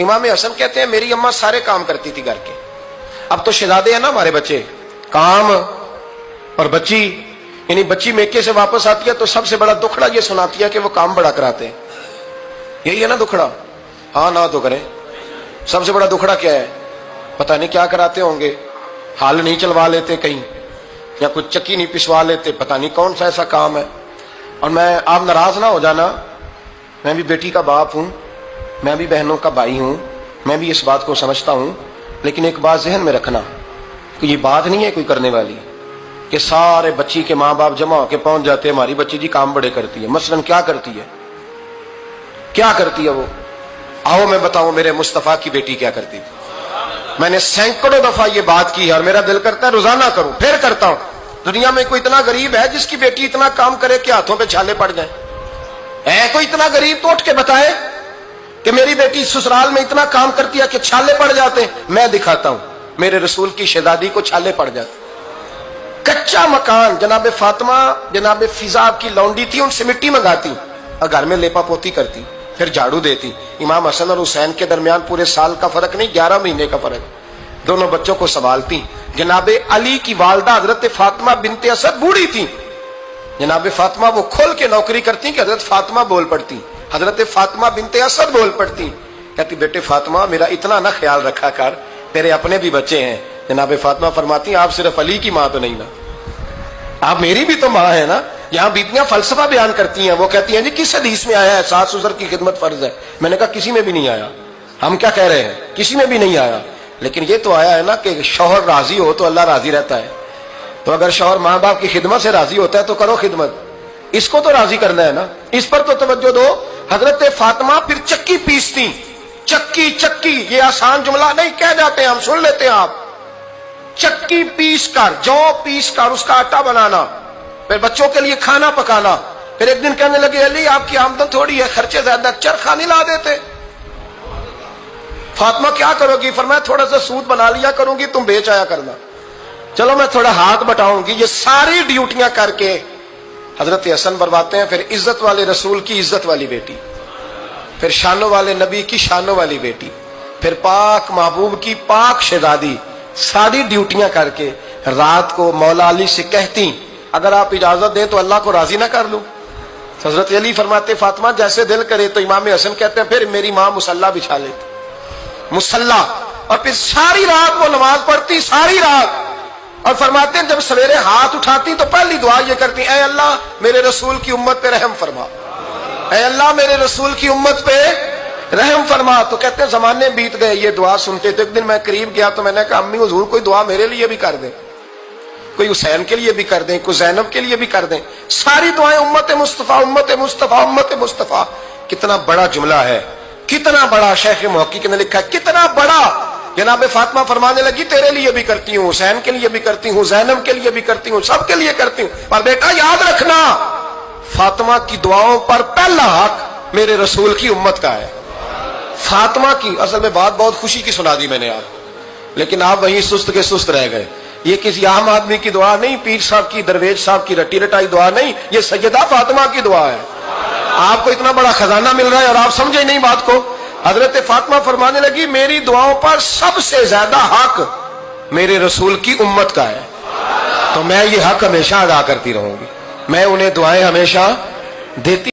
امام حسن کہتے ہیں میری اماں سارے کام کرتی تھی گھر کے. اب تو شہزادے ہیں نا ہمارے بچے, کام اور بچی, یعنی بچی میکے سے واپس آتی ہے تو سب سے بڑا دکھڑا یہ سناتی ہے کہ وہ کام بڑا کراتے ہیں. یہی ہے نا دکھڑا؟ ہاں نہ تو کریں. سب سے بڑا دکھڑا کیا ہے؟ پتہ نہیں کیا کراتے ہوں گے, ہال نہیں چلوا لیتے کہیں, یا کچھ چکی نہیں پسوا لیتے, پتہ نہیں کون سا ایسا کام ہے. اور آپ ناراض نہ ہو جانا, میں بھی بیٹی کا باپ ہوں, میں بھی بہنوں کا بھائی ہوں, میں بھی اس بات کو سمجھتا ہوں, لیکن ایک بات ذہن میں رکھنا کہ یہ بات نہیں ہے کوئی کرنے والی کہ سارے بچی کے ماں باپ جمع ہو کے پہنچ جاتے ہیں ہماری بچی جی کام بڑے کرتی ہے. مثلاً کیا کرتی ہے, کیا کرتی ہے وہ؟ آؤ میں بتاؤں میرے مصطفیٰ کی بیٹی کیا کرتی تھی. میں نے سینکڑوں دفعہ یہ بات کی ہے اور میرا دل کرتا ہے روزانہ کروں, پھر کرتا ہوں. دنیا میں کوئی اتنا غریب ہے جس کی بیٹی اتنا کام کرے کہ ہاتھوں پہ چھالے پڑ جائیں؟ ہے کوئی اتنا غریب تو اٹھ کے بتائے کہ میری بیٹی سسرال میں اتنا کام کرتی ہے کہ چھالے پڑ جاتے ہیں. میں دکھاتا ہوں, میرے رسول کی شہزادی کو چھالے پڑ جاتے. کچا مکان, جناب فاطمہ جناب فضا کی لونڈی تھی, ان سے مٹی منگاتی اور گھر میں لیپا پوتی کرتی, پھر جھاڑو دیتی. امام حسن اور حسین کے درمیان پورے سال کا فرق نہیں, 11 مہینے کا فرق. دونوں بچوں کو سنبھالتی. جناب علی کی والدہ حضرت فاطمہ بنت اسد بوڑھی تھی. جناب فاطمہ وہ کھول کے نوکری کرتی کہ حضرت فاطمہ بول پڑتی, حضرت فاطمہ بنت اسد بول پڑتی. کہتی بیٹے فاطمہ میرا اتنا نہ خیال رکھا کر, تیرے اپنے بھی بچے ہیں. جناب فاطمہ فرماتی آپ صرف علی کی ماں تو نہیں نا, آپ میری بھی تو ماں ہے نا. یہاں بیٹیاں فلسفہ بیان کرتی ہیں, وہ کہتی ہیں جی کس حدیث میں آیا ہے ساس سسر کی خدمت فرض ہے؟ میں نے کہا کسی میں بھی نہیں آیا. ہم کیا کہہ رہے ہیں, کسی میں بھی نہیں آیا, لیکن یہ تو آیا ہے نا کہ شوہر راضی ہو تو اللہ راضی رہتا ہے. تو اگر شوہر ماں باپ کی خدمت سے راضی ہوتا ہے تو کرو خدمت, اس کو تو راضی کرنا ہے نا, اس پر تو توجہ دو. حضرت فاطمہ پھر چکی پیستی. چکی چکی یہ آسان جملہ نہیں کہہ جاتے, ہم سن لیتے ہیں آپ. چکی پیس کر, جو پیس کر اس کا آٹا بنانا, پھر بچوں کے لیے کھانا پکانا. پھر ایک دن کہنے لگے علی آپ کی آمدن تھوڑی ہے, خرچے زیادہ, چرخا نہیں لا دیتے. فاطمہ کیا کرو گی؟ فرمایا تھوڑا سا سود بنا لیا کروں گی, تم بیچ آیا کرنا. چلو میں تھوڑا ہاتھ بٹاؤں گی. یہ ساری ڈیوٹیاں کر کے حضرت حسن برواتے ہیں. پھر عزت والے رسول کی عزت والی بیٹی, پھر شانوں والے نبی کی شانوں والی بیٹی, پھر پاک محبوب کی پاک شہزادی, ساری ڈیوٹیاں کر کے رات کو مولا علی سے کہتی اگر آپ اجازت دیں تو اللہ کو راضی نہ کر لوں. حضرت علی فرماتے فاطمہ جیسے دل کرے. تو امام حسن کہتے ہیں پھر میری ماں مصلی بچھا لیتی, مصلی, اور پھر ساری رات وہ نماز پڑھتی, ساری رات. اور فرماتے ہیں جب سویرے ہاتھ اٹھاتی تو پہلی دعا یہ کرتی اے اللہ میرے رسول کی امت پہ رحم فرما, اے اللہ میرے رسول کی امت پہ رحم فرما. تو کہتے ہیں زمانے بیت گئے یہ دعا سنتے. تو ایک دن میں قریب گیا تو میں نے کہا امی حضور کوئی دعا میرے لیے بھی کر دیں, کوئی حسین کے لیے بھی کر دیں, کوئی زینب کے لیے بھی کر دیں. ساری دعائیں امت مصطفیٰ امت مصطفیٰ امت مصطفیٰ. کتنا بڑا جملہ ہے, کتنا بڑا. شیخ محقق نے لکھا کتنا بڑا. جناب فاطمہ فرمانے لگی تیرے لیے بھی کرتی ہوں, حسین کے لیے بھی کرتی ہوں, زینب کے لیے بھی کرتی ہوں, سب کے لیے کرتی ہوں. اور بیٹا یاد رکھنا فاطمہ کی دعاؤں پر پہلا حق میرے رسول کی امت کا ہے. فاطمہ کی اصل میں بات بہت خوشی کی سنا دی میں نے آپ, لیکن آپ وہیں سست کے سست رہ گئے. یہ کسی عام آدمی کی دعا نہیں, پیر صاحب کی, درویش صاحب کی رٹی رٹائی دعا نہیں, یہ سیدہ فاطمہ کی دعا ہے. آپ کو اتنا بڑا خزانہ مل رہا ہے اور آپ سمجھے نہیں بات کو. حضرت فاطمہ فرمانے لگی میری دعاؤں پر سب سے زیادہ حق میرے رسول کی امت کا ہے, تو میں یہ حق ہمیشہ ادا کرتی رہوں گی, میں انہیں دعائیں ہمیشہ دیتی